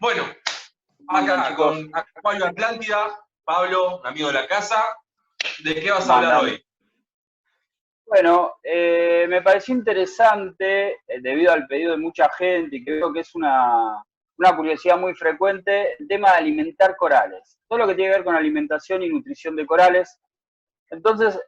Bueno, acá con Acuario Atlántida, Pablo, un amigo de la casa. ¿De qué vas a hablar hoy? Bueno, me pareció interesante, debido al pedido de mucha gente, y creo que es una curiosidad muy frecuente, el tema de alimentar corales. Todo lo que tiene que ver con alimentación y nutrición de corales. Entonces,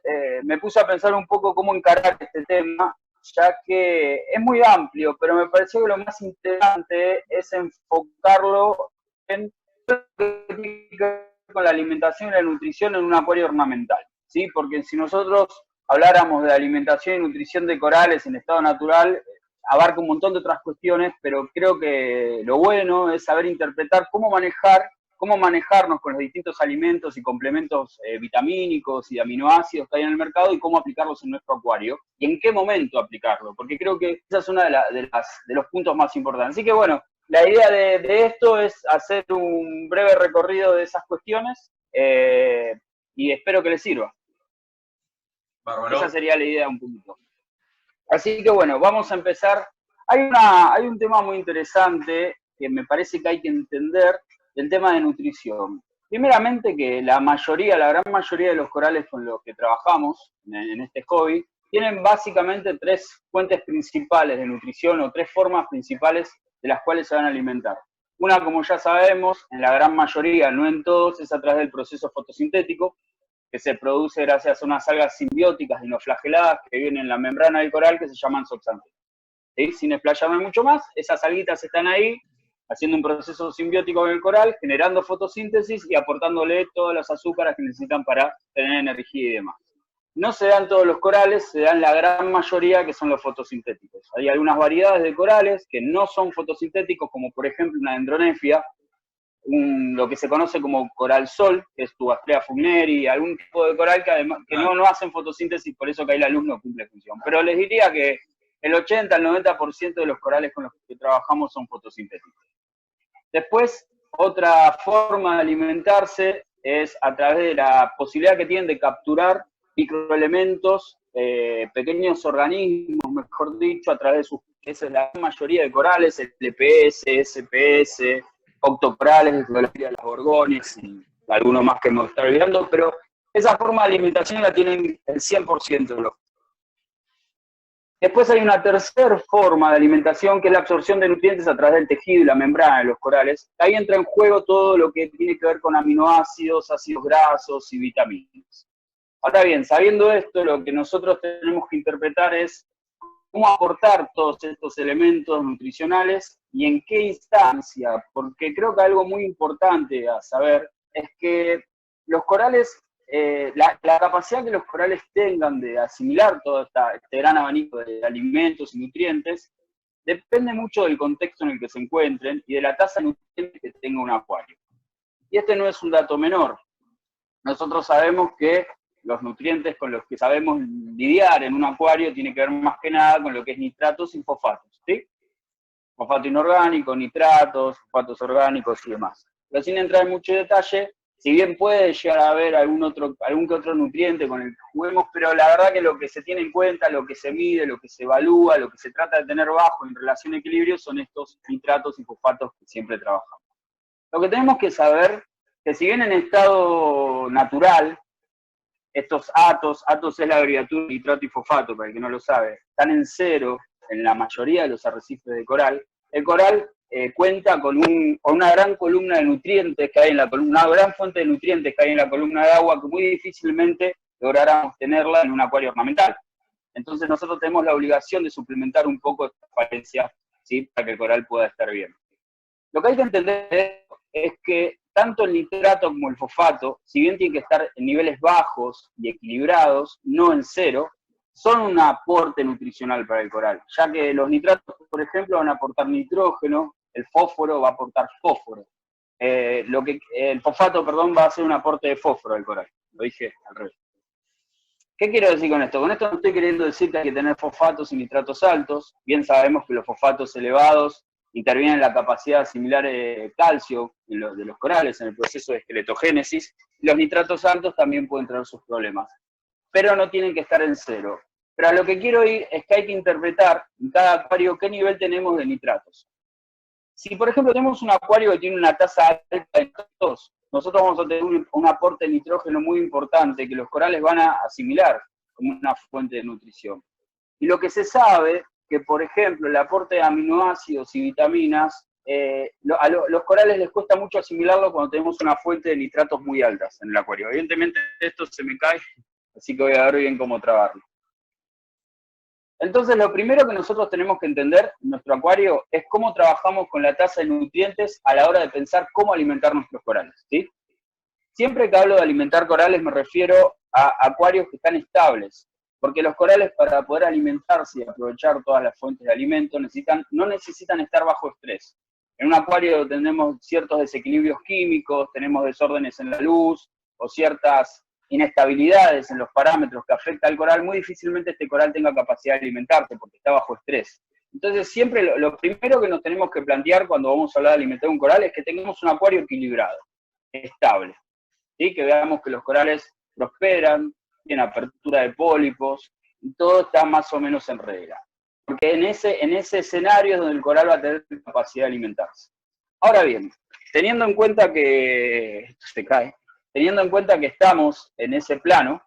me puse a pensar un poco cómo encarar este tema, ya que es muy amplio, pero me pareció que lo más interesante es enfocarlo en lo que tiene que ver con la alimentación y la nutrición en un acuario ornamental, ¿sí? Porque si nosotros habláramos de alimentación y nutrición de corales en estado natural, abarca un montón de otras cuestiones, pero creo que lo bueno es saber interpretar cómo manejarnos con los distintos alimentos y complementos vitamínicos y aminoácidos que hay en el mercado y cómo aplicarlos en nuestro acuario y en qué momento aplicarlo, porque creo que esa es uno de los puntos más importantes. Así que bueno, la idea de esto es hacer un breve recorrido de esas cuestiones y espero que les sirva. Bárbaro. Esa sería la idea un poquito. Así que bueno, vamos a empezar. Hay un tema muy interesante que me parece que hay que entender, el tema de nutrición. Primeramente que la gran mayoría de los corales con los que trabajamos en este hobby tienen básicamente tres fuentes principales de nutrición o tres formas principales de las cuales se van a alimentar. Una, como ya sabemos, en la gran mayoría, no en todos, es a través del proceso fotosintético, que se produce gracias a unas algas simbióticas dinoflageladas que viven en la membrana del coral que se llaman zooxantelas. ¿Sí? Sin explayarme mucho más, esas alguitas están ahí haciendo un proceso simbiótico en el coral, generando fotosíntesis y aportándole todos los azúcares que necesitan para tener energía y demás. No se dan todos los corales, se dan la gran mayoría que son los fotosintéticos. Hay algunas variedades de corales que no son fotosintéticos, como por ejemplo una dendronefia, lo que se conoce como coral sol, que es Tubastrea fugneri, algún tipo de coral que además que no hacen fotosíntesis, por eso que ahí la luz no cumple función. Pero les diría que el 80 al 90% de los corales con los que trabajamos son fotosintéticos. Después, otra forma de alimentarse es a través de la posibilidad que tienen de capturar microelementos, pequeños organismos, mejor dicho, a través de sus, esa es la mayoría de corales, LPS, SPS, octocorales, de las gorgones y algunos más que me estoy olvidando, pero esa forma de alimentación la tienen el 100% de los. Después hay una tercera forma de alimentación que es la absorción de nutrientes a través del tejido y la membrana de los corales. Ahí entra en juego todo lo que tiene que ver con aminoácidos, ácidos grasos y vitaminas. Ahora bien, sabiendo esto, lo que nosotros tenemos que interpretar es cómo aportar todos estos elementos nutricionales y en qué instancia, porque creo que algo muy importante a saber es que los corales, la capacidad que los corales tengan de asimilar todo este gran abanico de alimentos y nutrientes depende mucho del contexto en el que se encuentren y de la tasa de nutrientes que tenga un acuario. Y este no es un dato menor. Nosotros sabemos que los nutrientes con los que sabemos lidiar en un acuario tiene que ver más que nada con lo que es nitratos y fosfatos, ¿sí? Fosfato inorgánico, nitratos, fosfatos orgánicos y demás. Pero sin entrar en mucho detalle, si bien puede llegar a haber algún que otro nutriente con el que juguemos, pero la verdad que lo que se tiene en cuenta, lo que se mide, lo que se evalúa, lo que se trata de tener bajo en relación a equilibrio son estos nitratos y fosfatos que siempre trabajamos. Lo que tenemos que saber que si bien en estado natural, estos atos es la abreviatura de nitrato y fosfato, para el que no lo sabe, están en cero en la mayoría de los arrecifes de coral. El coral cuenta con una gran columna de nutrientes que hay en la columna, una gran fuente de nutrientes que hay en la columna de agua que muy difícilmente lográramos tenerla en un acuario ornamental. Entonces nosotros tenemos la obligación de suplementar un poco esta falencia, ¿sí? Para que el coral pueda estar bien. Lo que hay que entender es que tanto el nitrato como el fosfato, si bien tienen que estar en niveles bajos y equilibrados, no en cero, son un aporte nutricional para el coral, ya que los nitratos, por ejemplo, van a aportar nitrógeno, el fósforo va a aportar fósforo. El fosfato, perdón, va a hacer un aporte de fósforo al coral. Lo dije al revés. ¿Qué quiero decir con esto? Con esto no estoy queriendo decir que hay que tener fosfatos y nitratos altos. Bien sabemos que los fosfatos elevados intervienen en la capacidad de asimilar calcio de los corales en el proceso de esqueletogénesis. Los nitratos altos también pueden traer sus problemas, pero no tienen que estar en cero. Pero a lo que quiero ir es que hay que interpretar en cada acuario qué nivel tenemos de nitratos. Si, por ejemplo, tenemos un acuario que tiene una tasa alta de nitratos, nosotros vamos a tener un aporte de nitrógeno muy importante que los corales van a asimilar como una fuente de nutrición. Y lo que se sabe, que por ejemplo el aporte de aminoácidos y vitaminas, a los corales les cuesta mucho asimilarlo cuando tenemos una fuente de nitratos muy altas en el acuario. Evidentemente esto se me cae, así que voy a ver bien cómo trabarlo. Entonces, lo primero que nosotros tenemos que entender en nuestro acuario es cómo trabajamos con la tasa de nutrientes a la hora de pensar cómo alimentar nuestros corales, ¿sí? Siempre que hablo de alimentar corales me refiero a acuarios que están estables, porque los corales para poder alimentarse y aprovechar todas las fuentes de alimento no necesitan estar bajo estrés. En un acuario tenemos ciertos desequilibrios químicos, tenemos desórdenes en la luz o ciertas inestabilidades en los parámetros que afectan al coral, muy difícilmente este coral tenga capacidad de alimentarse porque está bajo estrés. Entonces siempre lo primero que nos tenemos que plantear cuando vamos a hablar de alimentar un coral es que tengamos un acuario equilibrado, estable, ¿sí? Que veamos que los corales prosperan, tienen apertura de pólipos, y todo está más o menos en regla. Porque en ese escenario es donde el coral va a tener capacidad de alimentarse. Ahora bien, teniendo en cuenta que esto se cae, teniendo en cuenta que estamos en ese plano,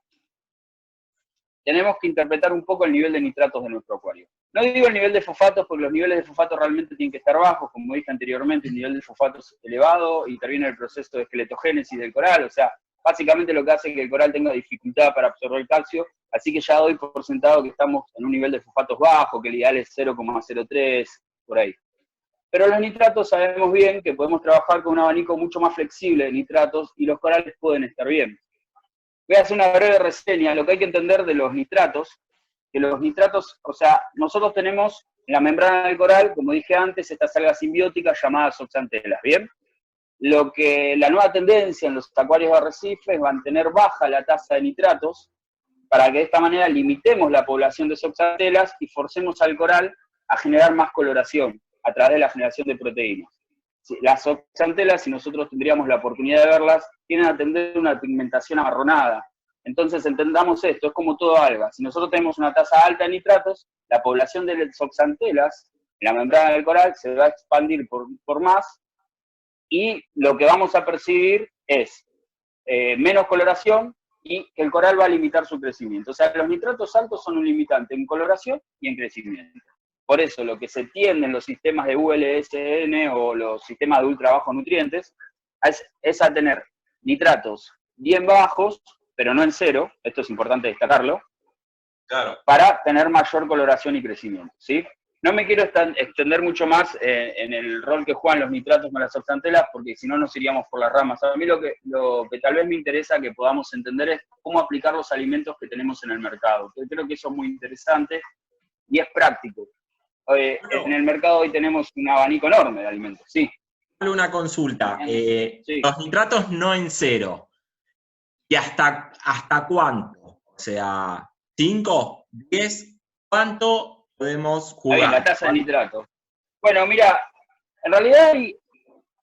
tenemos que interpretar un poco el nivel de nitratos de nuestro acuario. No digo el nivel de fosfatos, porque los niveles de fosfatos realmente tienen que estar bajos, como dije anteriormente, el nivel de fosfatos es elevado, interviene el proceso de esqueletogénesis del coral, o sea, básicamente lo que hace que el coral tenga dificultad para absorber el calcio, así que ya doy por sentado que estamos en un nivel de fosfatos bajo, que el ideal es 0,03, por ahí. Pero los nitratos sabemos bien que podemos trabajar con un abanico mucho más flexible de nitratos y los corales pueden estar bien. Voy a hacer una breve reseña. Lo que hay que entender de los nitratos, que los nitratos, o sea, nosotros tenemos en la membrana del coral, como dije antes, estas algas simbióticas llamadas zooxantelas, ¿bien? La nueva tendencia en los acuarios de arrecife es mantener baja la tasa de nitratos para que de esta manera limitemos la población de zooxantelas y forcemos al coral a generar más coloración a través de la generación de proteínas. Las zooxantelas, si nosotros tendríamos la oportunidad de verlas, tienen a tener una pigmentación amarronada. Entonces entendamos esto, es como todo alga. Si nosotros tenemos una tasa alta de nitratos, la población de zooxantelas en la membrana del coral se va a expandir por más, y lo que vamos a percibir es menos coloración y que el coral va a limitar su crecimiento. O sea, los nitratos altos son un limitante en coloración y en crecimiento. Por eso lo que se tiende en los sistemas de VLSN o los sistemas de ultra bajos nutrientes es a tener nitratos bien bajos, pero no en cero, esto es importante destacarlo, claro, para tener mayor coloración y crecimiento, ¿sí? No me quiero extender mucho más en el rol que juegan los nitratos con las zooxantelas, porque si no nos iríamos por las ramas. A mí lo que tal vez me interesa que podamos entender es cómo aplicar los alimentos que tenemos en el mercado. Yo creo que eso es muy interesante y es práctico. En el mercado hoy tenemos un abanico enorme de alimentos, sí. Una consulta. Sí. Los nitratos no en cero. ¿Y hasta cuánto? O sea, ¿5? ¿10? ¿Cuánto podemos jugar? Bien, la tasa de nitrato. Bueno, mira, en realidad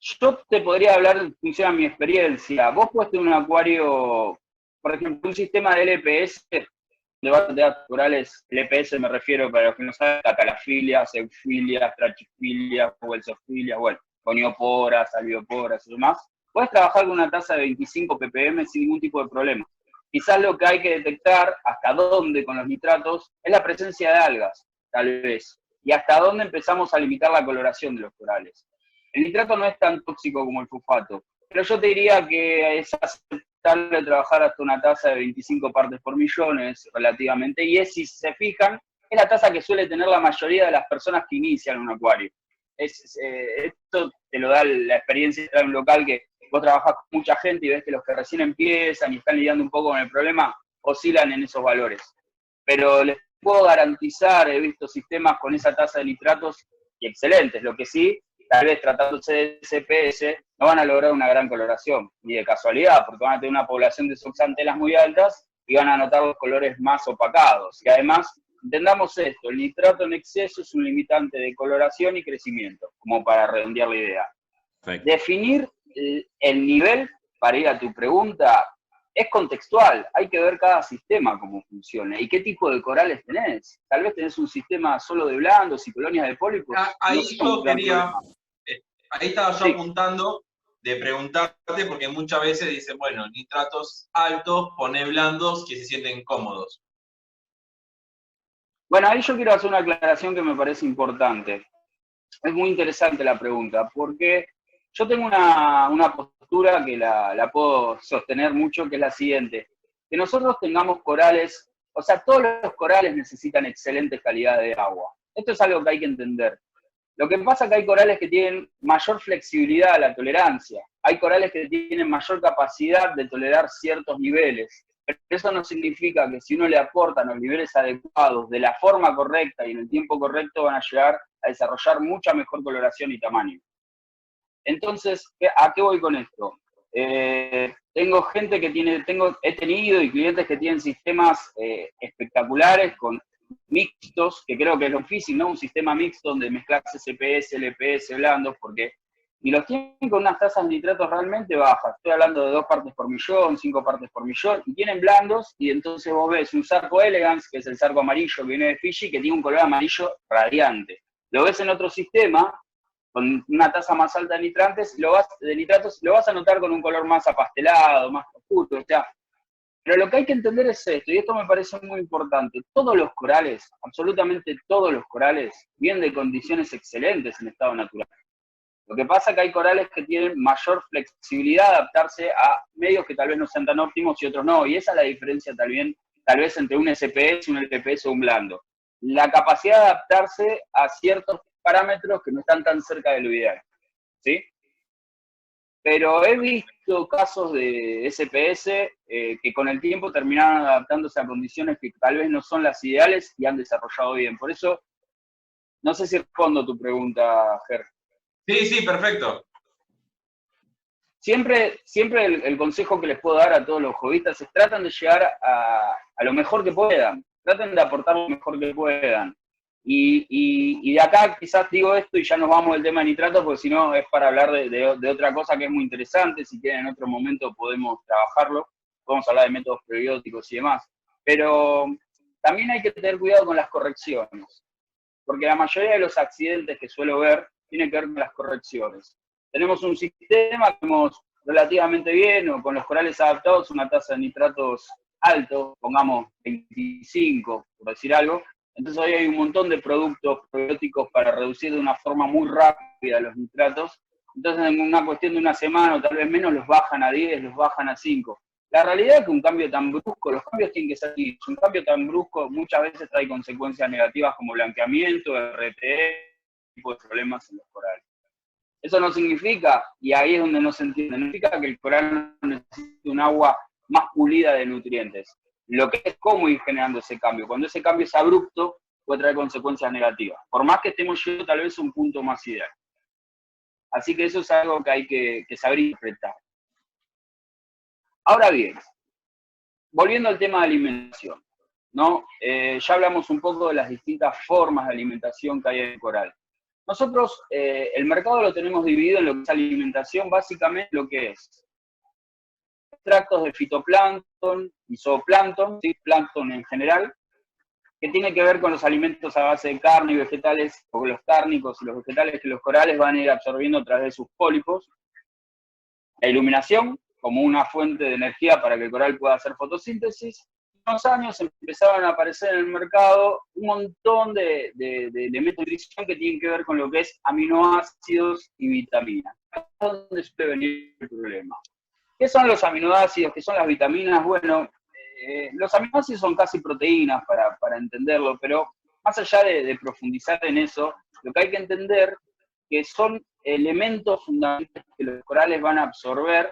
yo te podría hablar en función a mi experiencia. Vos podés tener un acuario, por ejemplo, un sistema de LPS, de bases de datos corales. LPS me refiero, para los que no saben, a calafilias, eufilias, trachifilias, welsofilias, bueno, conioporas, albioporas y demás. Puedes trabajar con una tasa de 25 ppm sin ningún tipo de problema. Quizás lo que hay que detectar hasta dónde con los nitratos es la presencia de algas, tal vez, y hasta dónde empezamos a limitar la coloración de los corales. El nitrato no es tan tóxico como el fosfato, pero yo te diría que es aceptable trabajar hasta una tasa de 25 partes por millones relativamente, y si se fijan, es la tasa que suele tener la mayoría de las personas que inician un acuario. Esto te lo da la experiencia de estar en un local que vos trabajás con mucha gente y ves que los que recién empiezan y están lidiando un poco con el problema oscilan en esos valores. Pero les puedo garantizar, he visto sistemas con esa tasa de nitratos y excelentes. Lo que sí, tal vez tratándose de SPS, no van a lograr una gran coloración, ni de casualidad, porque van a tener una población de zooxantelas muy altas y van a notar los colores más opacados. Y además, entendamos esto, el nitrato en exceso es un limitante de coloración y crecimiento, como para redondear la idea. Perfecto. Definir el nivel, para ir a tu pregunta, es contextual. Hay que ver cada sistema cómo funciona y qué tipo de corales tenés. Tal vez tenés un sistema solo de blandos y colonias de pólipos. Ahí yo quería Ahí estaba yo Sí. apuntando de preguntarte, porque muchas veces dicen, bueno, nitratos altos, poné blandos que se sienten cómodos. Bueno, ahí yo quiero hacer una aclaración que me parece importante. Es muy interesante la pregunta, porque yo tengo una postura que la puedo sostener mucho, que es la siguiente. Que nosotros tengamos corales, o sea, todos los corales necesitan excelente calidad de agua. Esto es algo que hay que entender. Lo que pasa es que hay corales que tienen mayor flexibilidad a la tolerancia. Hay corales que tienen mayor capacidad de tolerar ciertos niveles. Pero eso no significa que si uno le aporta los niveles adecuados, de la forma correcta y en el tiempo correcto, van a llegar a desarrollar mucha mejor coloración y tamaño. Entonces, ¿a qué voy con esto? Tengo gente que he tenido y clientes que tienen sistemas espectaculares con mixtos, que creo que es lo difícil, ¿no? Un sistema mixto donde mezclas SPS, LPS, blandos, porque y los tienen con unas tasas de nitratos realmente bajas. Estoy hablando de 2 partes por millón, 5 partes por millón, y tienen blandos, y entonces vos ves un Sarco Elegance, que es el Sarco amarillo que viene de Fiji, que tiene un color amarillo radiante. Lo ves en otro sistema, con una tasa más alta de nitratos, lo vas a notar con un color más apastelado, más oscuro, o sea. Pero lo que hay que entender es esto, y esto me parece muy importante. Todos los corales, absolutamente todos los corales, vienen de condiciones excelentes en estado natural. Lo que pasa es que hay corales que tienen mayor flexibilidad de adaptarse a medios que tal vez no sean tan óptimos y otros no. Y esa es la diferencia tal vez entre un SPS, un LPS o un blando. La capacidad de adaptarse a ciertos parámetros que no están tan cerca de lo ideal. ¿Sí? Pero he visto casos de SPS que con el tiempo terminaron adaptándose a condiciones que tal vez no son las ideales y han desarrollado bien. Por eso, no sé si respondo tu pregunta, Ger. Sí, perfecto. Siempre el consejo que les puedo dar a todos los hobbyistas es tratan de llegar a lo mejor que puedan, traten de aportar lo mejor que puedan. Y de acá quizás digo esto y ya nos vamos del tema de nitratos, porque si no es para hablar de otra cosa que es muy interesante. Si quieren en otro momento podemos trabajarlo, podemos hablar de métodos prebióticos y demás. Pero también hay que tener cuidado con las correcciones, porque la mayoría de los accidentes que suelo ver tienen que ver con las correcciones. Tenemos un sistema que tenemos relativamente bien, o con los corales adaptados, una tasa de nitratos alto, pongamos 25, por decir algo. Entonces hoy hay un montón de productos probióticos para reducir de una forma muy rápida los nitratos. Entonces en una cuestión de una semana o tal vez menos los bajan a 10, los bajan a 5. La realidad es que un cambio tan brusco, los cambios tienen que ser así, un cambio tan brusco muchas veces trae consecuencias negativas como blanqueamiento, RTE, tipo de problemas en los corales. Eso no significa, y ahí es donde no se entiende, no significa que el coral necesite un agua más pulida de nutrientes. Lo que es cómo ir generando ese cambio. Cuando ese cambio es abrupto, puede traer consecuencias negativas. Por más que estemos llegando tal vez a un punto más ideal. Así que eso es algo que hay que saber interpretar. Ahora bien, volviendo al tema de alimentación, ¿no? Ya hablamos un poco de las distintas formas de alimentación que hay en el coral. Nosotros el mercado lo tenemos dividido en lo que es alimentación, básicamente lo que es extractos de fitoplancton y zooplancton, ¿sí? Plancton en general, que tiene que ver con los alimentos a base de carne y vegetales, o los cárnicos y los vegetales que los corales van a ir absorbiendo a través de sus pólipos. La iluminación, como una fuente de energía para que el coral pueda hacer fotosíntesis. En unos años empezaron a aparecer en el mercado un montón de elementos de nutrición que tienen que ver con lo que es aminoácidos y vitaminas. ¿A dónde suele venir el problema? ¿Qué son los aminoácidos? ¿Qué son las vitaminas? Bueno, los aminoácidos son casi proteínas para entenderlo, pero más allá de profundizar en eso, lo que hay que entender que son elementos fundamentales que los corales van a absorber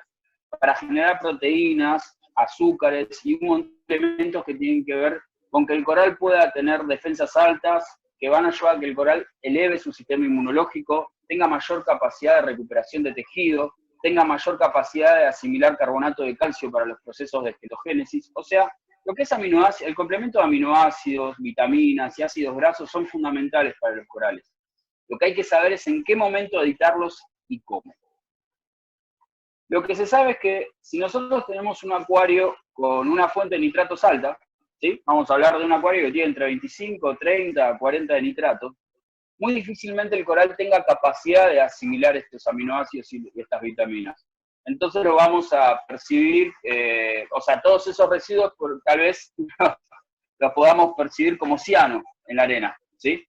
para generar proteínas, azúcares y un montón de elementos que tienen que ver con que el coral pueda tener defensas altas, que van a ayudar a que el coral eleve su sistema inmunológico, tenga mayor capacidad de recuperación de tejido, tenga mayor capacidad de asimilar carbonato de calcio para los procesos de esquelogénesis. O sea, lo que es aminoácidos, el complemento de aminoácidos, vitaminas y ácidos grasos son fundamentales para los corales. Lo que hay que saber es en qué momento editarlos y cómo. Lo que se sabe es que si nosotros tenemos un acuario con una fuente de nitratos alta, ¿sí? Vamos a hablar de un acuario que tiene entre 25, 30, 40 de nitratos, muy difícilmente el coral tenga capacidad de asimilar estos aminoácidos y estas vitaminas. Entonces lo vamos a percibir, o sea, todos esos residuos tal vez los podamos percibir como ciano en la arena, ¿sí?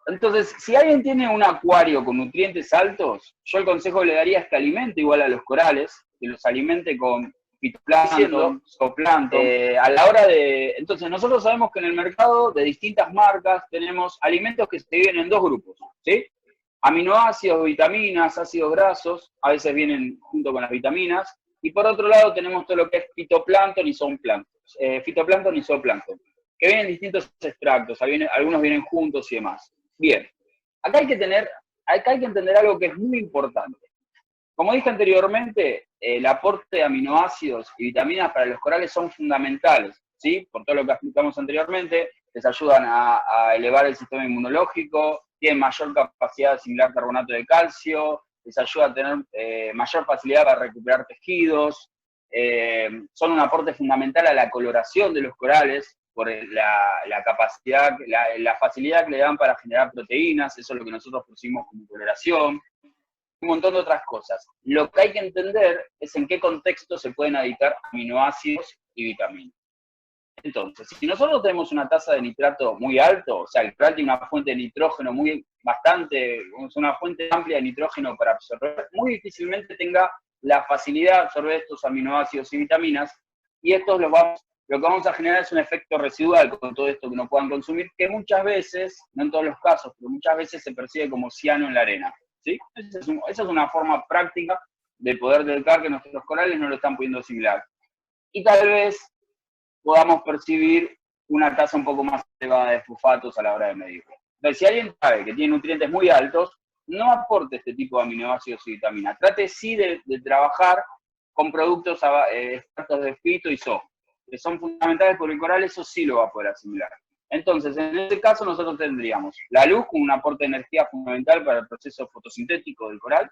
Entonces, si alguien tiene un acuario con nutrientes altos, yo el consejo que le daría es que alimente igual a los corales, que los alimente con fitoplancton, zooplancton. A la hora de... Entonces, nosotros sabemos que en el mercado de distintas marcas tenemos alimentos que se dividen en dos grupos, ¿sí? Aminoácidos, vitaminas, ácidos grasos, a veces vienen junto con las vitaminas, y por otro lado tenemos todo lo que es fitoplancton y zooplancton, que vienen en distintos extractos, algunos vienen juntos y demás. Bien, acá hay que entender algo que es muy importante. Como dije anteriormente, el aporte de aminoácidos y vitaminas para los corales son fundamentales, ¿sí? Por todo lo que explicamos anteriormente, les ayudan a elevar el sistema inmunológico, tienen mayor capacidad de asimilar carbonato de calcio, les ayuda a tener mayor facilidad para recuperar tejidos, son un aporte fundamental a la coloración de los corales, por la capacidad, la facilidad que le dan para generar proteínas, eso es lo que nosotros pusimos como coloración, un montón de otras cosas. Lo que hay que entender es en qué contexto se pueden aditar aminoácidos y vitaminas. Entonces, si nosotros tenemos una tasa de nitrato muy alto, o sea, el coral tiene una fuente de nitrógeno una fuente amplia de nitrógeno para absorber, muy difícilmente tenga la facilidad de absorber estos aminoácidos y vitaminas, y estos lo que vamos a generar es un efecto residual con todo esto que no puedan consumir, que muchas veces, no en todos los casos, pero muchas veces se percibe como ciano en la arena, ¿sí? Esa es una forma práctica de poder detectar que nuestros corales no lo están pudiendo asimilar. Y tal vez podamos percibir una tasa un poco más elevada de fosfatos a la hora de medirlo. Entonces, si alguien sabe que tiene nutrientes muy altos, no aporte este tipo de aminoácidos y vitaminas. Trate sí de trabajar con productos extractos de fito y zoo, que son fundamentales porque el coral eso sí lo va a poder asimilar. Entonces, en este caso nosotros tendríamos la luz como un aporte de energía fundamental para el proceso fotosintético del coral,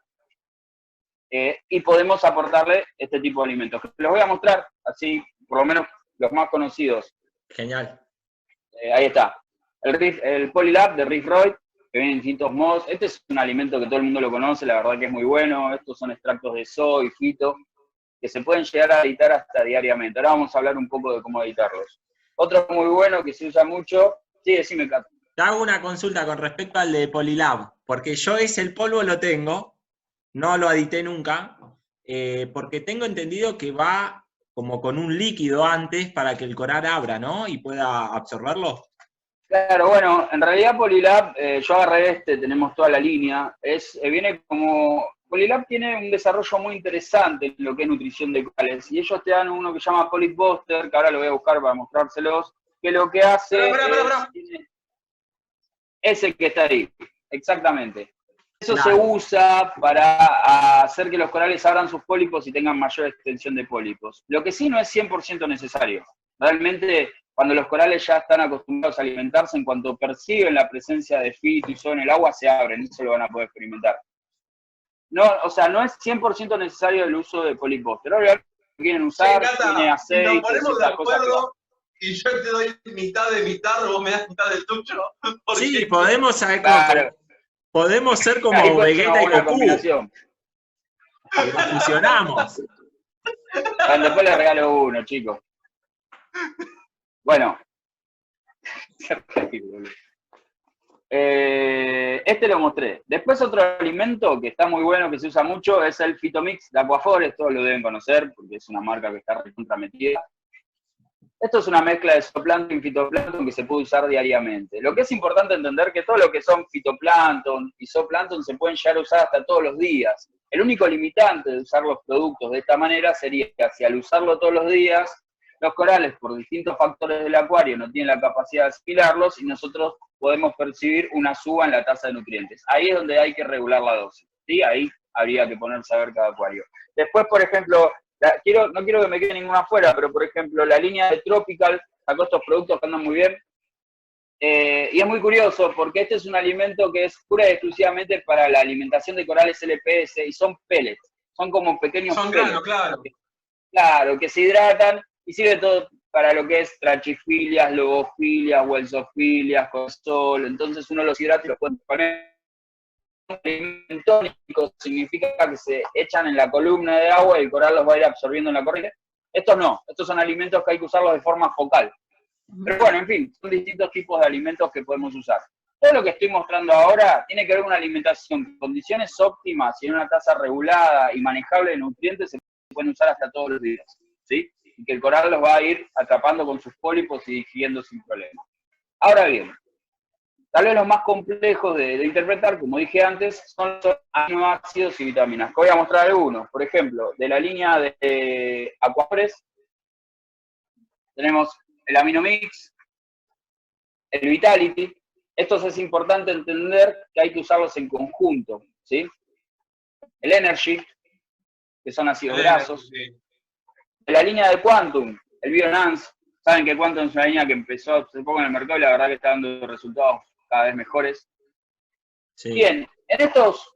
y podemos aportarle este tipo de alimentos. Les voy a mostrar, así, por lo menos los más conocidos. Genial. Ahí está. El Polylab de Riff Roy, que viene en distintos modos. Este es un alimento que todo el mundo lo conoce, la verdad que es muy bueno. Estos son extractos de zoo y fito, que se pueden llegar a editar hasta diariamente. Ahora vamos a hablar un poco de cómo editarlos. Otro muy bueno que se usa mucho, sí, decime, Cato. Te hago una consulta con respecto al de Polylab, porque yo el polvo lo tengo, no lo edité nunca, porque tengo entendido que va como con un líquido antes para que el coral abra, ¿no? Y pueda absorberlo. Claro, bueno, en realidad Polylab, yo agarré tenemos toda la línea, viene como... Polylab tiene un desarrollo muy interesante en lo que es nutrición de corales, y ellos te dan uno que se llama Polyp Buster, que ahora lo voy a buscar para mostrárselos, que lo que hace ese que está ahí, exactamente. Eso se usa para hacer que los corales abran sus pólipos y tengan mayor extensión de pólipos. Lo que sí no es 100% necesario. Realmente, cuando los corales ya están acostumbrados a alimentarse, en cuanto perciben la presencia de fito y zoo en el agua, se abren, y eso lo van a poder experimentar. No, o sea, no es 100% necesario el uso de Polyp Buster. Ahora quieren usar, tiene aceite, nos ponemos de acuerdo y yo te doy mitad de mitad, vos me das mitad del tuyo. Sí, podemos saber claro. Podemos ser como Vegeta y Goku. Combinación. Nos fusionamos. Bueno, después les regalo uno, chicos. Bueno. Lo mostré. Después otro alimento que está muy bueno, que se usa mucho, es el Fitomix de Aquaforest. Todos lo deben conocer, porque es una marca que está recontrametida. Esto es una mezcla de zooplancton y fitoplancton que se puede usar diariamente. Lo que es importante entender que todo lo que son fitoplancton y zooplancton se pueden llegar a usar hasta todos los días. El único limitante de usar los productos de esta manera sería que si al usarlo todos los días, los corales por distintos factores del acuario no tienen la capacidad de asimilarlos y nosotros podemos percibir una suba en la tasa de nutrientes. Ahí es donde hay que regular la dosis, ¿sí? Ahí habría que ponerse a ver cada acuario. Después, por ejemplo, no quiero que me quede ninguna afuera, pero por ejemplo, la línea de Tropical sacó estos productos que andan muy bien. Y es muy curioso porque este es un alimento que es pura y exclusivamente para la alimentación de corales LPS y son pellets. Son como pequeños pellets. Claro. Claro, que se hidratan y sirve todo para lo que es trachifilias, lobofilias, welsofilias, consol. Entonces uno los hidrata y los puede poner. Tónicos significa que se echan en la columna de agua y el coral los va a ir absorbiendo en la corriente. Estos no, estos son alimentos que hay que usarlos de forma focal. Pero bueno, en fin, son distintos tipos de alimentos que podemos usar. Todo lo que estoy mostrando ahora tiene que ver con una alimentación en condiciones óptimas y en una tasa regulada y manejable de nutrientes, se pueden usar hasta todos los días, ¿sí? Y que el coral los va a ir atrapando con sus pólipos y digiriendo sin problema. Ahora bien, tal vez los más complejos de interpretar, como dije antes, son los aminoácidos y vitaminas. Que voy a mostrar algunos. Por ejemplo, de la línea de Aquapress, tenemos el Aminomix, el Vitality. Estos es importante entender que hay que usarlos en conjunto, ¿sí? El Energy, que son ácidos grasos. Sí. De la línea de Quantum, el Bionance. Saben que Quantum es una línea que empezó hace poco en el mercado y la verdad que está dando resultados cada vez mejores. Sí. Bien, en estos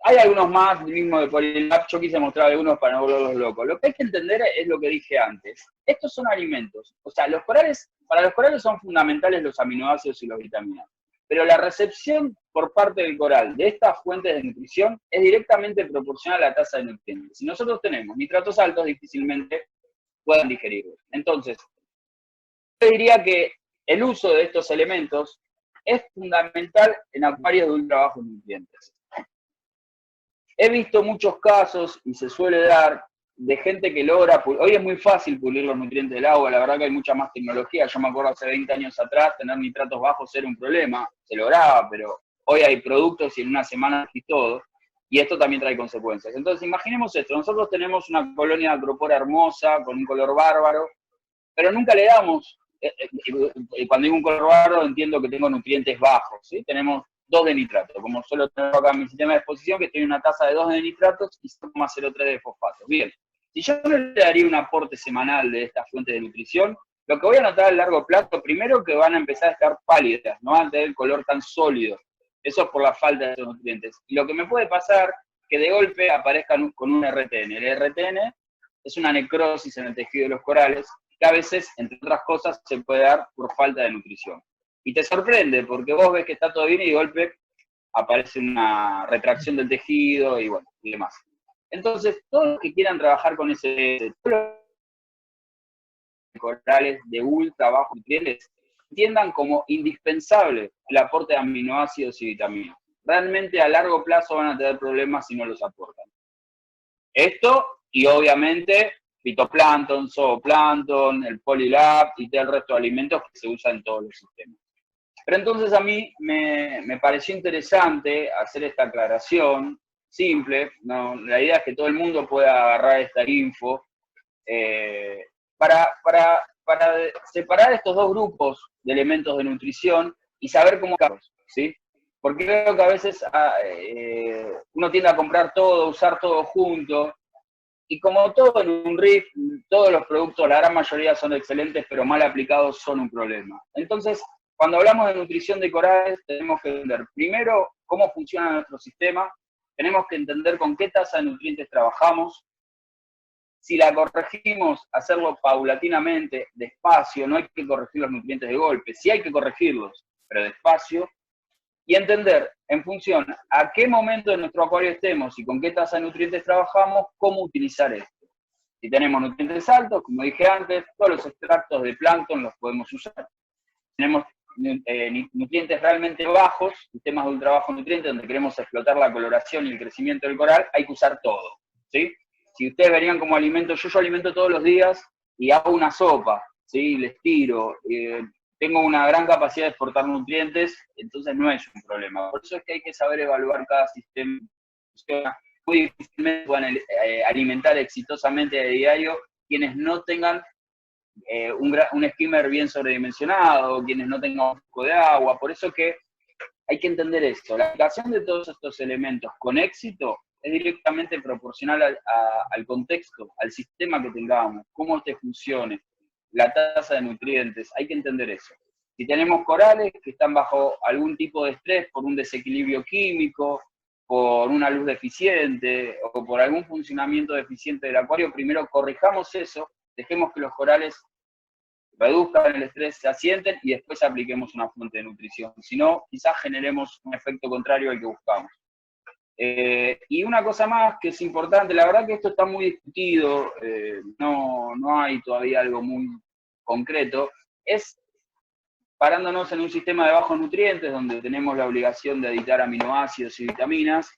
hay algunos más, mismo de Polylab, yo quise mostrar algunos para no volverlos locos. Lo que hay que entender es lo que dije antes. Estos son alimentos, o sea, para los corales son fundamentales los aminoácidos y las vitaminas, pero la recepción por parte del coral de estas fuentes de nutrición es directamente proporcional a la tasa de nutrientes. Si nosotros tenemos nitratos altos, difícilmente puedan digerirlos. Entonces, yo diría que el uso de estos elementos es fundamental en acuarios de ultra bajos nutrientes. He visto muchos casos, y se suele dar, de gente que logra, hoy es muy fácil pulir los nutrientes del agua, la verdad que hay mucha más tecnología. Yo me acuerdo hace 20 años atrás, tener nitratos bajos era un problema, se lograba, pero hoy hay productos y en una semana y todo, y esto también trae consecuencias. Entonces imaginemos esto, nosotros tenemos una colonia de acropora hermosa, con un color bárbaro, pero nunca le damos, cuando digo un color bárbaro entiendo que tengo nutrientes bajos, ¿sí? Tenemos 2 de nitrato, como solo tengo acá en mi sistema de exposición, que tiene una tasa de 2 de nitratos y 0,03 de fosfatos. Bien, si yo le daría un aporte semanal de esta fuente de nutrición, lo que voy a notar a largo plazo, primero que van a empezar a estar pálidas, no van a tener el color tan sólido. Eso es por la falta de esos nutrientes. Y lo que me puede pasar, que de golpe aparezcan con un RTN. El RTN es una necrosis en el tejido de los corales, que a veces, entre otras cosas, se puede dar por falta de nutrición. Y te sorprende, porque vos ves que está todo bien y de golpe aparece una retracción del tejido y bueno, y demás. Entonces, todos los que quieran trabajar con ese corales de ultra bajo nutrientes, entiendan como indispensable el aporte de aminoácidos y vitaminas. Realmente a largo plazo van a tener problemas si no los aportan. Esto, y obviamente, fitoplancton, zooplancton, el Polylab y todo el resto de alimentos que se usan en todos los sistemas. Pero entonces a mí me pareció interesante hacer esta aclaración simple, ¿no? La idea es que todo el mundo pueda agarrar esta info para separar estos dos grupos de elementos de nutrición y saber cómo usarlos, ¿sí? Porque creo que a veces uno tiende a comprar todo, usar todo junto, y como todo en un RIF, todos los productos, la gran mayoría son excelentes, pero mal aplicados son un problema. Entonces, cuando hablamos de nutrición de corales, tenemos que entender primero cómo funciona nuestro sistema, tenemos que entender con qué tasa de nutrientes trabajamos. Si la corregimos, hacerlo paulatinamente, despacio, no hay que corregir los nutrientes de golpe, sí hay que corregirlos, pero despacio, y entender en función a qué momento de nuestro acuario estemos y con qué tasa de nutrientes trabajamos, cómo utilizar esto. Si tenemos nutrientes altos, como dije antes, todos los extractos de plancton los podemos usar. Tenemos nutrientes realmente bajos, sistemas de ultra bajo nutrientes, donde queremos explotar la coloración y el crecimiento del coral, hay que usar todo, ¿sí? Si ustedes verían como alimento, yo alimento todos los días y hago una sopa, ¿sí? Les tiro, tengo una gran capacidad de exportar nutrientes, entonces no es un problema. Por eso es que hay que saber evaluar cada sistema. Muy difícilmente puedan alimentar exitosamente a diario quienes no tengan un skimmer bien sobredimensionado, quienes no tengan un poco de agua. Por eso que hay que entender esto. La aplicación de todos estos elementos con éxito es directamente proporcional al contexto, al sistema que tengamos, cómo este funcione, la tasa de nutrientes, hay que entender eso. Si tenemos corales que están bajo algún tipo de estrés por un desequilibrio químico, por una luz deficiente o por algún funcionamiento deficiente del acuario, primero corrijamos eso, dejemos que los corales reduzcan el estrés, se asienten y después apliquemos una fuente de nutrición. Si no, quizás generemos un efecto contrario al que buscamos. Y una cosa más que es importante, la verdad que esto está muy discutido, no hay todavía algo muy concreto, es parándonos en un sistema de bajos nutrientes donde tenemos la obligación de aditar aminoácidos y vitaminas,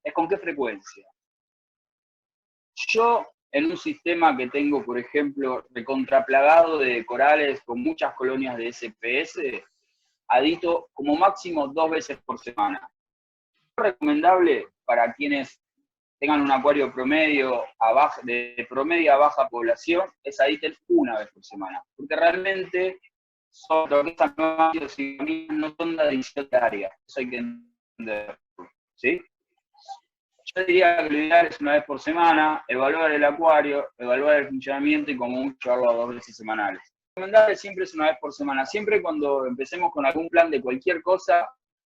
es con qué frecuencia. Yo, en un sistema que tengo, por ejemplo, recontraplagado de corales con muchas colonias de SPS, adito como máximo 2 veces por semana. Recomendable para quienes tengan un acuario promedio de promedio a baja población es aditen 1 vez por semana, porque realmente lo que están aminoácidos y vitaminas no son de adición diaria, eso hay que entenderlo, ¿sí? Yo diría que lo ideal es 1 vez por semana, evaluar el acuario, evaluar el funcionamiento y como mucho llevarlo a 2 veces semanales. Lo recomendable siempre es 1 vez por semana, siempre cuando empecemos con algún plan de cualquier cosa,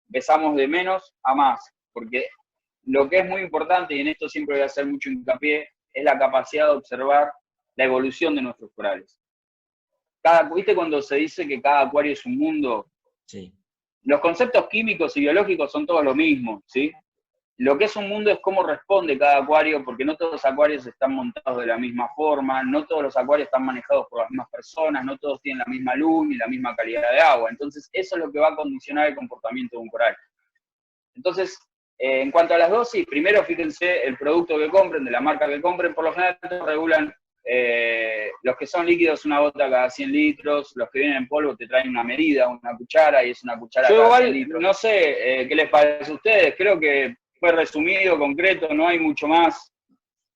empezamos de menos a más, porque lo que es muy importante, y en esto siempre voy a hacer mucho hincapié, es la capacidad de observar la evolución de nuestros corales. ¿Viste cuando se dice que cada acuario es un mundo? Sí. Los conceptos químicos y biológicos son todos lo mismo, ¿sí? Lo que es un mundo es cómo responde cada acuario, porque no todos los acuarios están montados de la misma forma, no todos los acuarios están manejados por las mismas personas, no todos tienen la misma luz ni la misma calidad de agua. Entonces, eso es lo que va a condicionar el comportamiento de un coral. Entonces, en cuanto a las dosis, primero fíjense el producto que compren, de la marca que compren, por lo general regulan los que son líquidos una gota cada 100 litros, los que vienen en polvo te traen una medida, una cuchara, y es una cuchara cada 100 litros. No sé qué les parece a ustedes, creo que fue resumido, concreto, no hay mucho más.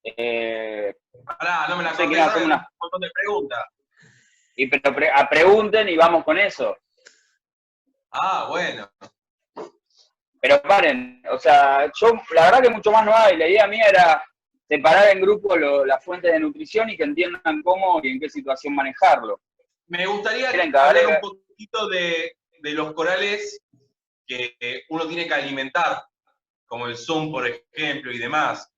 Pará, no me la sé, conté, hacer un montón de preguntas. Pero pregunten y vamos con eso. Ah, bueno. Pero paren, o sea, yo la verdad que mucho más no hay, la idea mía era separar en grupo las fuentes de nutrición y que entiendan cómo y en qué situación manejarlo. Me gustaría hablar un poquito de los corales que uno tiene que alimentar, como el Zoom, por ejemplo, y demás.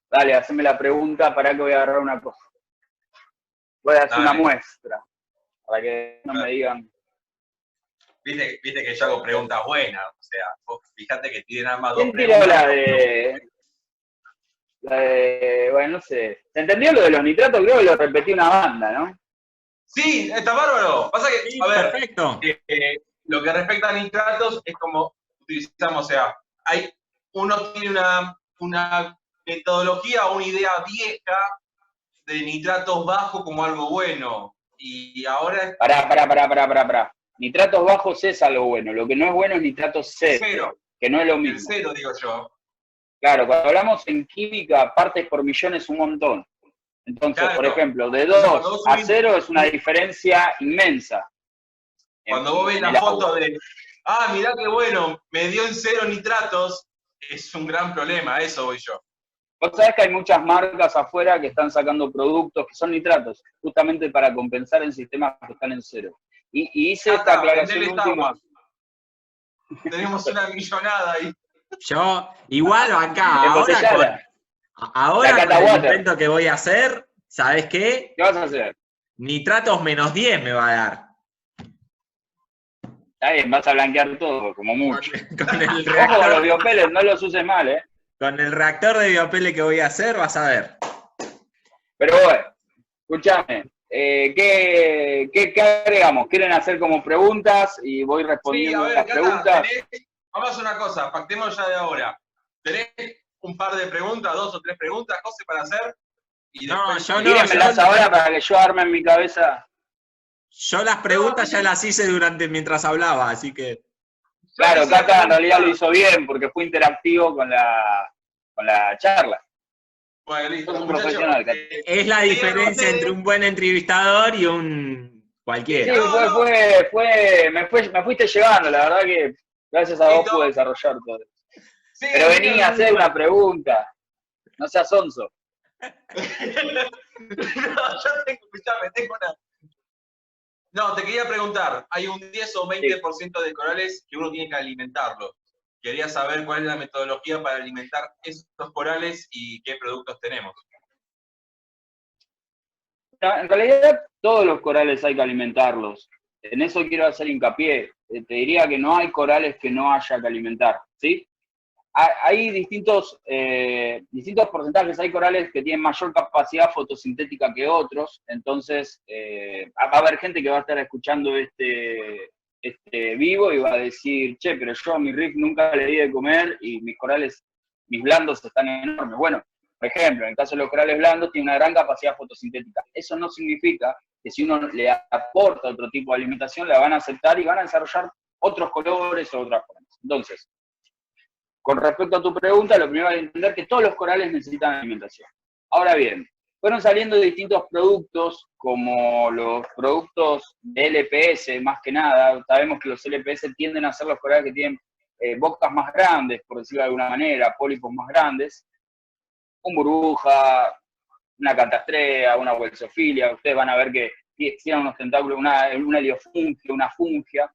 Dale, haceme la pregunta, para que voy a agarrar una cosa. Voy a hacer una muestra, para que no me digan. Viste que yo hago preguntas buenas, o sea, vos fíjate que tienen nada más 2 preguntas. ¿Quién tiró la de, bueno, no sé, ¿se entendió lo de los nitratos? Creo que lo repetí una banda, ¿no? Sí, está bárbaro. Pasa que, sí, a ver, perfecto. Lo que respecta a nitratos es como utilizamos, o sea, uno tiene una metodología o una idea vieja de nitratos bajos como algo bueno. Y ahora... Pará. Nitratos bajos es algo bueno. Lo que no es bueno es nitratos cero, que no es lo mismo. El cero, digo yo. Claro, cuando hablamos en química, partes por millón es un montón. Entonces, claro, por ejemplo, de 2 a 0 es una diferencia inmensa. Cuando vos ves la foto de, mirá qué bueno, me dio en 0 nitratos, es un gran problema, a eso voy yo. Vos sabés que hay muchas marcas afuera que están sacando productos que son nitratos, justamente para compensar en sistemas que están en 0. Y hice esta aclaración última. Tenemos una millonada ahí. Yo, igual acá, ahora con el intento que voy a hacer, ¿sabés qué? ¿Qué vas a hacer? Nitratos -10 me va a dar. Está bien, vas a blanquear todo, como mucho. Con el reactor, ojo con los biopeles, no los uses mal, ¿eh? Con el reactor de biopele que voy a hacer, vas a ver. Pero bueno, escúchame, ¿qué agregamos? ¿Quieren hacer como preguntas y voy respondiendo las preguntas? Vamos a hacer una cosa, pactemos ya de ahora. ¿Tenés un par de preguntas, 2 o 3 preguntas, José, para hacer? Y después, yo no. Tírenmelas ahora para que yo arme en mi cabeza. Yo las preguntas ya las hice mientras hablaba, así que... Claro, Cata en realidad lo hizo bien porque fue interactivo con la charla. Bueno, listo. Es un profesional, Cata. Es la diferencia entre un buen entrevistador y un cualquiera. Sí, me fuiste llevando, la verdad que gracias a vos pude desarrollar todo. Sí, pero venía a hacer una pregunta. No seas sonso. Tengo una... No, te quería preguntar, hay un 10 o 20% de corales que uno tiene que alimentarlos. Quería saber cuál es la metodología para alimentar estos corales y qué productos tenemos. En realidad, todos los corales hay que alimentarlos. En eso quiero hacer hincapié. Te diría que no hay corales que no haya que alimentar, ¿sí? Hay distintos porcentajes. Hay corales que tienen mayor capacidad fotosintética que otros. Entonces, va a haber gente que va a estar escuchando este vivo y va a decir, che, pero yo a mi riff nunca le di de comer y mis corales, mis blandos están enormes. Bueno, por ejemplo, en el caso de los corales blandos, tiene una gran capacidad fotosintética. Eso no significa que si uno le aporta otro tipo de alimentación, la van a aceptar y van a desarrollar otros colores o otras formas. Entonces, con respecto a tu pregunta, lo primero hay que entender que todos los corales necesitan alimentación. Ahora bien, fueron saliendo distintos productos, como los productos de LPS, más que nada. Sabemos que los LPS tienden a ser los corales que tienen bocas más grandes, por decirlo de alguna manera, pólipos más grandes. Un burbuja, una catastrea, una huelsofilia. Ustedes van a ver que tienen unos tentáculos, una heliofungia, una fungia.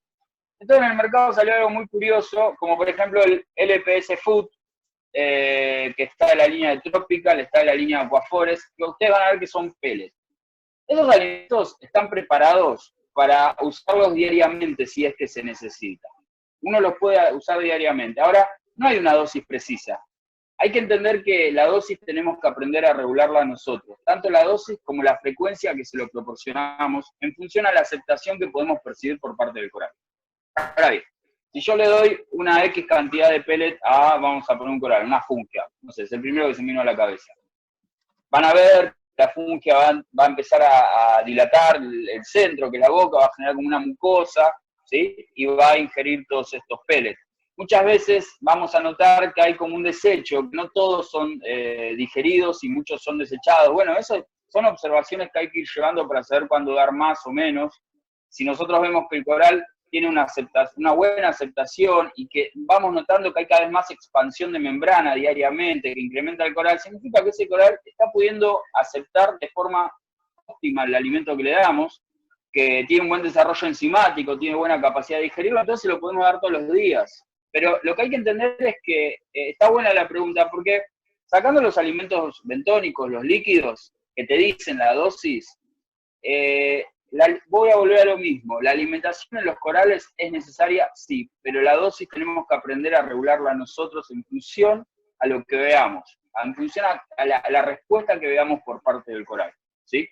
Entonces en el mercado salió algo muy curioso, como por ejemplo el LPS Food, que está en la línea de Tropical, está en la línea de Aquaforest, que ustedes van a ver que son pellets. Esos alimentos están preparados para usarlos diariamente si es que se necesita. Uno los puede usar diariamente. Ahora, no hay una dosis precisa. Hay que entender que la dosis tenemos que aprender a regularla nosotros, tanto la dosis como la frecuencia que se lo proporcionamos en función a la aceptación que podemos percibir por parte del coral. Ahora bien, si yo le doy una X cantidad de pellet a, vamos a poner un coral, una fungia, no sé, es el primero que se me vino a la cabeza. Van a ver, la fungia va a empezar a dilatar el centro, que es la boca, va a generar como una mucosa, ¿sí? Y va a ingerir todos estos pellets. Muchas veces vamos a notar que hay como un desecho, que no todos son digeridos y muchos son desechados. Bueno, eso son observaciones que hay que ir llevando para saber cuándo dar más o menos. Si nosotros vemos que el coral tiene una buena aceptación y que vamos notando que hay cada vez más expansión de membrana diariamente, que incrementa el coral, significa que ese coral está pudiendo aceptar de forma óptima el alimento que le damos, que tiene un buen desarrollo enzimático, tiene buena capacidad de digerirlo, entonces lo podemos dar todos los días. Pero lo que hay que entender es que está buena la pregunta, porque sacando los alimentos bentónicos, los líquidos, que te dicen la dosis, voy a volver a lo mismo. La alimentación en los corales es necesaria, sí, pero la dosis tenemos que aprender a regularla nosotros en función a lo que veamos, en función a la respuesta que veamos por parte del coral, ¿sí?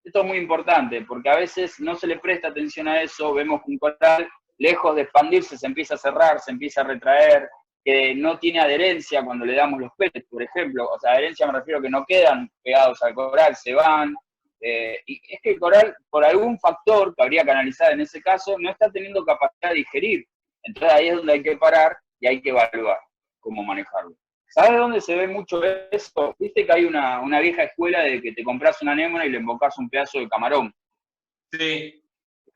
Esto es muy importante, porque a veces no se le presta atención a eso, vemos que un coral, lejos de expandirse, se empieza a cerrar, se empieza a retraer, que no tiene adherencia cuando le damos los pellets, por ejemplo. O sea, adherencia me refiero a que no quedan pegados al coral, se van. Y es que el coral, por algún factor que habría que analizar en ese caso, no está teniendo capacidad de digerir. Entonces ahí es donde hay que parar y hay que evaluar cómo manejarlo. ¿Sabes dónde se ve mucho eso? Viste que hay una vieja escuela de que te compras una anémona y le embocás un pedazo de camarón. Sí.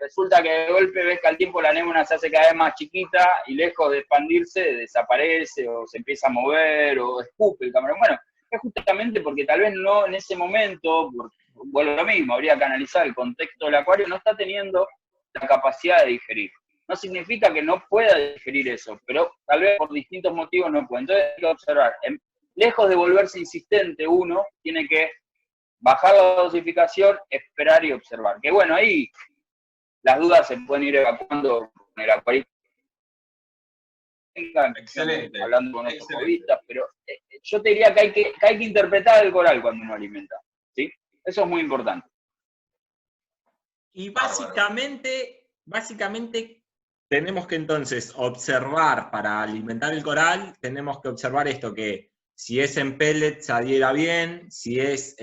Resulta que de golpe ves que al tiempo la anémona se hace cada vez más chiquita y lejos de expandirse desaparece o se empieza a mover o escupe el camarón. Bueno, es justamente porque tal vez no en ese momento, vuelvo a lo mismo, habría que analizar el contexto del acuario, no está teniendo la capacidad de digerir. No significa que no pueda digerir eso, pero tal vez por distintos motivos no puede. Entonces hay que observar. Lejos de volverse insistente uno, tiene que bajar la dosificación, esperar y observar. Que bueno, ahí las dudas se pueden ir evacuando con el acuario. Excelente. Hablando con otros juguistas, pero yo te diría que hay que interpretar el coral cuando uno alimenta, ¿sí? Eso es muy importante. Y básicamente tenemos que entonces observar, para alimentar el coral, tenemos que observar esto, que si es en pellets se adhiera bien, si es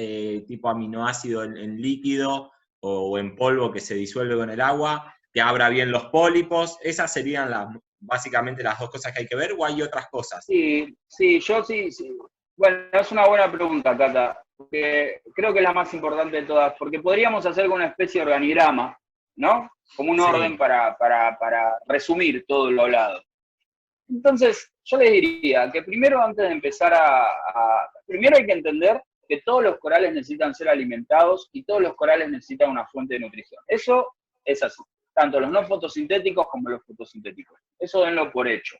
tipo aminoácido en líquido o en polvo que se disuelve con el agua, que abra bien los pólipos. Esas serían básicamente las dos cosas que hay que ver, ¿o hay otras cosas? Sí. Bueno, es una buena pregunta, Cata, porque creo que es la más importante de todas, porque podríamos hacer una especie de organigrama, ¿no? Como un orden para resumir todo lo hablado. Entonces, yo les diría que primero, antes de empezar primero hay que entender que todos los corales necesitan ser alimentados y todos los corales necesitan una fuente de nutrición. Eso es así, tanto los no fotosintéticos como los fotosintéticos. Eso denlo por hecho.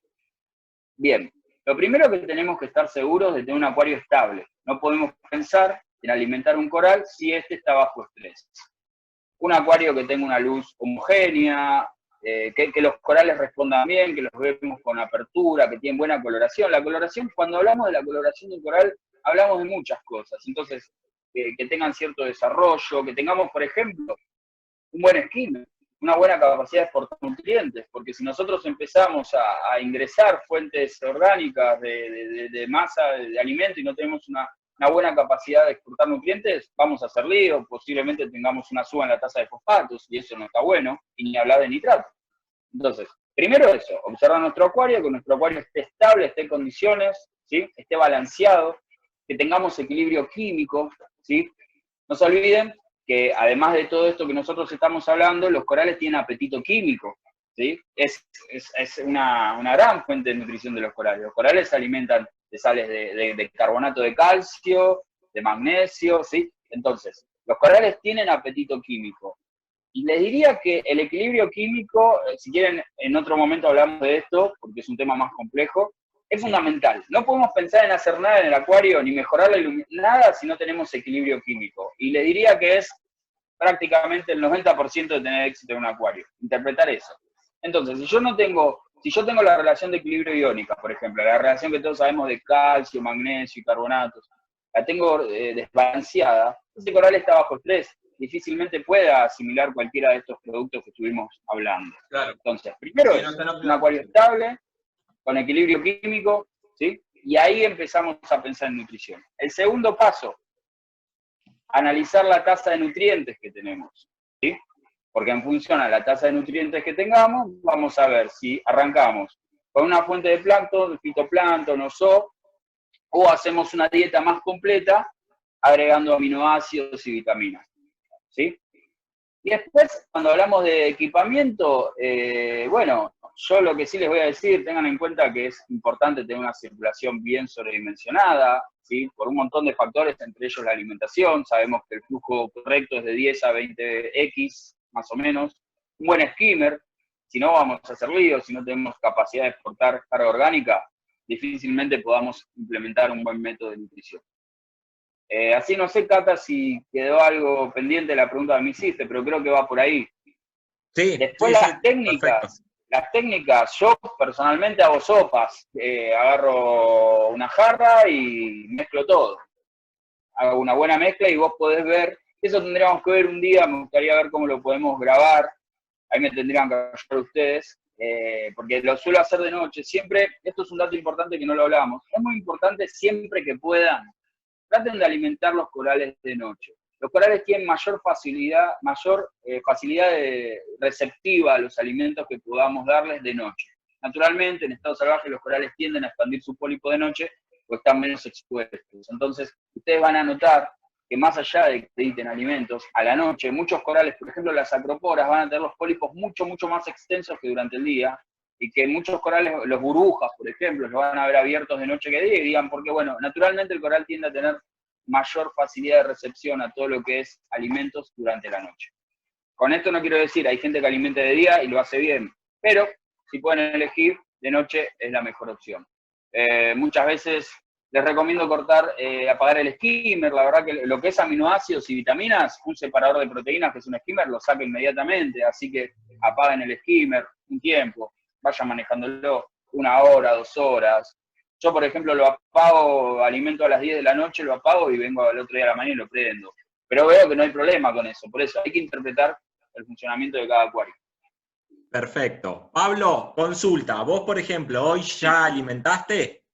Bien, lo primero que tenemos que estar seguros de tener un acuario estable. No podemos pensar en alimentar un coral si este está bajo estrés. Un acuario que tenga una luz homogénea, que los corales respondan bien, que los vemos con apertura, que tienen buena coloración. La coloración, cuando hablamos de la coloración de un coral, hablamos de muchas cosas. Entonces, que tengan cierto desarrollo, que tengamos, por ejemplo, un buen skimmer, una buena capacidad de exportar nutrientes, porque si nosotros empezamos a ingresar fuentes orgánicas de masa, de alimento, y no tenemos una buena capacidad de exportar nutrientes, vamos a hacer lío, posiblemente tengamos una suba en la tasa de fosfatos, y eso no está bueno, y ni hablar de nitrato. Entonces, primero eso, observar nuestro acuario, que nuestro acuario esté estable, esté en condiciones, ¿sí? Esté balanceado, que tengamos equilibrio químico, ¿sí? No se olviden que además de todo esto que nosotros estamos hablando, los corales tienen apetito químico, ¿sí? Es una gran fuente de nutrición de los corales. Los corales se alimentan de sales de carbonato de calcio, de magnesio, ¿sí? Entonces, los corales tienen apetito químico. Y les diría que el equilibrio químico, si quieren, en otro momento hablamos de esto, porque es un tema más complejo, es fundamental. No podemos pensar en hacer nada en el acuario, ni mejorar la iluminación, nada si no tenemos equilibrio químico. Y les diría que es prácticamente el 90% de tener éxito en un acuario, interpretar eso. Entonces, si yo tengo la relación de equilibrio iónica, por ejemplo, la relación que todos sabemos de calcio, magnesio y carbonatos, la tengo desbalanceada, ese coral está bajo estrés, difícilmente pueda asimilar cualquiera de estos productos que estuvimos hablando. Claro. Entonces, primero Sí, es no, un acuario estable, con equilibrio químico, ¿sí? Y ahí empezamos a pensar en nutrición. El segundo paso, analizar la tasa de nutrientes que tenemos, ¿sí? Porque en función a la tasa de nutrientes que tengamos, vamos a ver si arrancamos con una fuente de plancton, fitoplancton o zoo, o hacemos una dieta más completa, agregando aminoácidos y vitaminas, ¿sí? Y después, cuando hablamos de equipamiento, bueno, yo lo que sí les voy a decir, tengan en cuenta que es importante tener una circulación bien sobredimensionada, ¿sí? Por un montón de factores, entre ellos la alimentación. Sabemos que el flujo correcto es de 10 a 20x, más o menos. Un buen skimmer, si no vamos a hacer líos, si no tenemos capacidad de exportar carga orgánica, difícilmente podamos implementar un buen método de nutrición. Así no sé, Cata, si quedó algo pendiente de la pregunta que me hiciste, pero creo que va por ahí. Sí, Después sí, las técnicas. perfecto. Las técnicas, yo personalmente hago sopas, agarro una jarra y mezclo todo. Hago una buena mezcla y vos podés ver, eso tendríamos que ver un día, me gustaría ver cómo lo podemos grabar, ahí me tendrían que ayudar ustedes, porque lo suelo hacer de noche. Siempre, esto es un dato importante que no lo hablamos, es muy importante siempre que puedan, traten de alimentar los corales de noche. Los corales tienen mayor facilidad receptiva a los alimentos que podamos darles de noche. Naturalmente, en estado salvaje los corales tienden a expandir su pólipo de noche o están menos expuestos. Entonces, ustedes van a notar que más allá de que editen alimentos, a la noche, muchos corales, por ejemplo las acroporas, van a tener los pólipos mucho más extensos que durante el día, y que muchos corales, los burbujas, por ejemplo, los van a ver abiertos de noche que de día, y digan, porque bueno, naturalmente el coral tiende a tener mayor facilidad de recepción a todo lo que es alimentos durante la noche. Con esto no quiero decir, hay gente que alimenta de día y lo hace bien, pero si pueden elegir, de noche es la mejor opción. Muchas veces les recomiendo apagar el skimmer. La verdad que lo que es aminoácidos y vitaminas, un separador de proteínas que es un skimmer, lo saca inmediatamente, así que apaguen el skimmer un tiempo, vayan manejándolo 1 hora, 2 horas. Yo, por ejemplo, lo apago, alimento a las 10 de la noche, lo apago y vengo al otro día de la mañana y lo prendo. Pero veo que no hay problema con eso, por eso hay que interpretar el funcionamiento de cada acuario. Perfecto. Pablo, consulta. Vos, por ejemplo, ¿hoy ya alimentaste?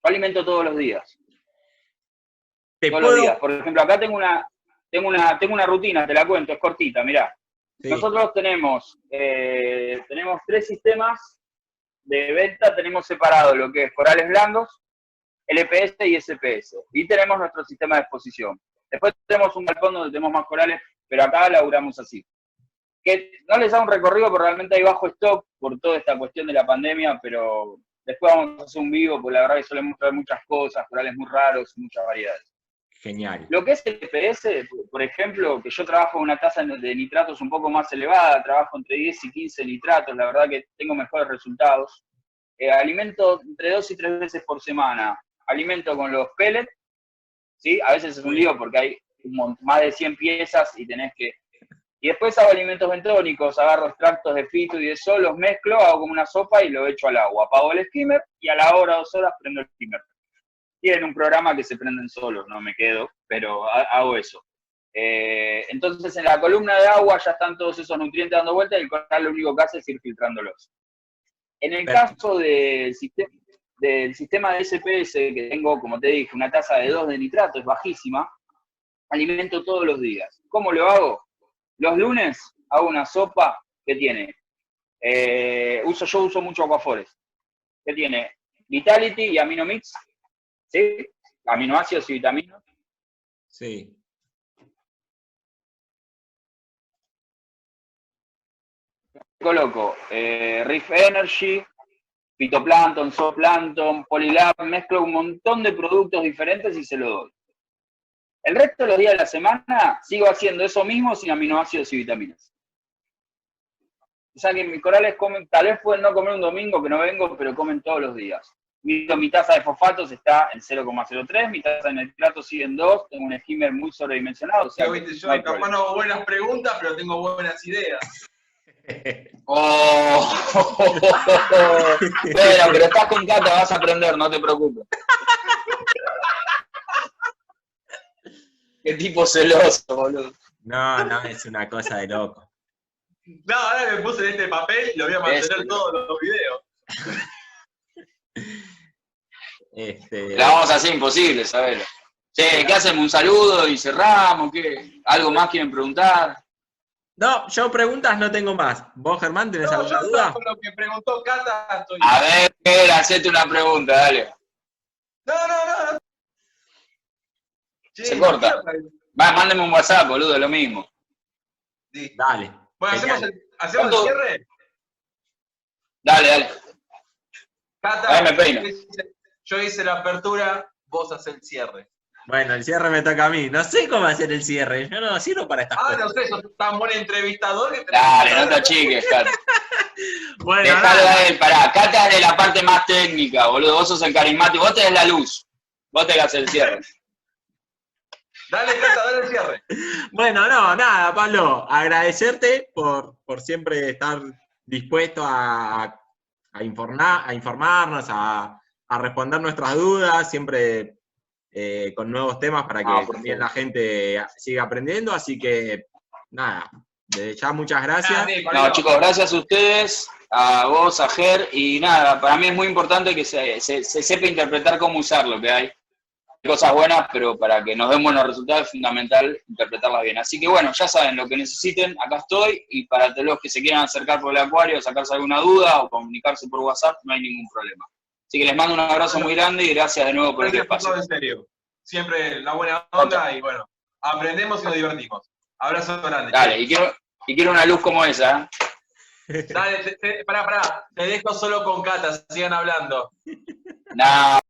Yo alimento todos los días. Todos los días. Por ejemplo, acá tengo una rutina, te la cuento, es cortita, mirá. Sí. Nosotros tenemos 3 sistemas de venta, tenemos separado lo que es corales blandos, LPS y SPS. Y tenemos nuestro sistema de exposición. Después tenemos un balcón donde tenemos más corales, pero acá laburamos así. Que no les hago un recorrido porque realmente hay bajo stock por toda esta cuestión de la pandemia, pero después vamos a hacer un vivo porque la verdad que solemos traer muchas cosas, corales muy raros y muchas variedades. Genial. Lo que es el LPS, por ejemplo, que yo trabajo en una tasa de nitratos un poco más elevada, trabajo entre 10 y 15 nitratos, la verdad que tengo mejores resultados. Alimento entre 2 y 3 veces por semana. Alimento con los pellets, ¿sí? A veces es un lío porque hay más de 100 piezas y tenés que... Y después hago alimentos bentónicos, agarro extractos de fito y de sol, los mezclo, hago como una sopa y lo echo al agua. Apago el skimmer y a la hora, 2 horas, prendo el skimmer. Tienen un programa que se prenden solos, no me quedo, pero hago eso. Entonces en la columna de agua ya están todos esos nutrientes dando vuelta y el coral lo único que hace es ir filtrándolos. En el caso del sistema de SPS, que tengo, como te dije, una tasa de 2 de nitrato, es bajísima, alimento todos los días. ¿Cómo lo hago? Los lunes hago una sopa que tiene, yo uso mucho Aquafores, que tiene Vitality y Aminomix, ¿sí? Aminoácidos y vitaminas. Sí. Coloco Reef Energy, fitoplancton, zooplancton, Polylab, mezclo un montón de productos diferentes y se lo doy. El resto de los días de la semana sigo haciendo eso mismo sin aminoácidos y vitaminas. O sea que mis corales comen, tal vez pueden no comer un domingo que no vengo, pero comen todos los días. Mi tasa de fosfatos está en 0,03, mi tasa de nitrato sigue en 2, tengo un skimmer muy sobredimensionado. O sea, yo capaz no hago buenas preguntas, pero tengo buenas ideas. Oh, pero estás con Cata, vas a aprender, no te preocupes. Qué tipo celoso, boludo. No, es una cosa de loco. No, ahora me puse en este papel y lo voy a mantener todos los videos. La vamos a hacer imposible, ¿sabes? Che, ¿qué hacemos? ¿Un saludo y cerramos? ¿Qué? ¿Algo más quieren preguntar? No, yo preguntas no tengo más. ¿Vos, Germán, tenés alguna duda? Con lo que preguntó Cata estoy... A ver, hacete una pregunta, dale. No. Sí, se corta. Va, mándeme un WhatsApp, boludo, lo mismo. Sí. Dale. Bueno, ¿hacemos el cierre? Dale. Cata, ahí me peino. Yo hice la apertura, vos haces el cierre. Bueno, el cierre me toca a mí. No sé cómo hacer el cierre. Yo no sirvo para estas cosas. No sé, sos tan buen entrevistador que... Dale, no te achiques, Cata. Bueno, dejalo a él, pará. Cata es de la parte más técnica, boludo. Vos sos el carismático, vos tenés la luz. Vos te haces el cierre. Dale, Cata, dale el cierre. Bueno, nada, Pablo. Agradecerte por siempre estar dispuesto a informarnos, a responder nuestras dudas, siempre con nuevos temas para que también la gente siga aprendiendo. Así que, nada, desde ya muchas gracias. No, chicos, gracias a ustedes, a vos, a Ger, y nada, para mí es muy importante que se sepa interpretar cómo usar lo que hay. Hay cosas buenas, pero para que nos den buenos resultados es fundamental interpretarlas bien. Así que bueno, ya saben, lo que necesiten, acá estoy, y para todos los que se quieran acercar por el acuario, sacarse alguna duda o comunicarse por WhatsApp, no hay ningún problema. Así que les mando un abrazo muy grande y gracias de nuevo por este espacio. En serio. Siempre la buena onda y bueno, aprendemos y nos divertimos. Abrazo grande. Dale, y quiero una luz como esa. Dale, pará. Te dejo solo con Cata, sigan hablando. No.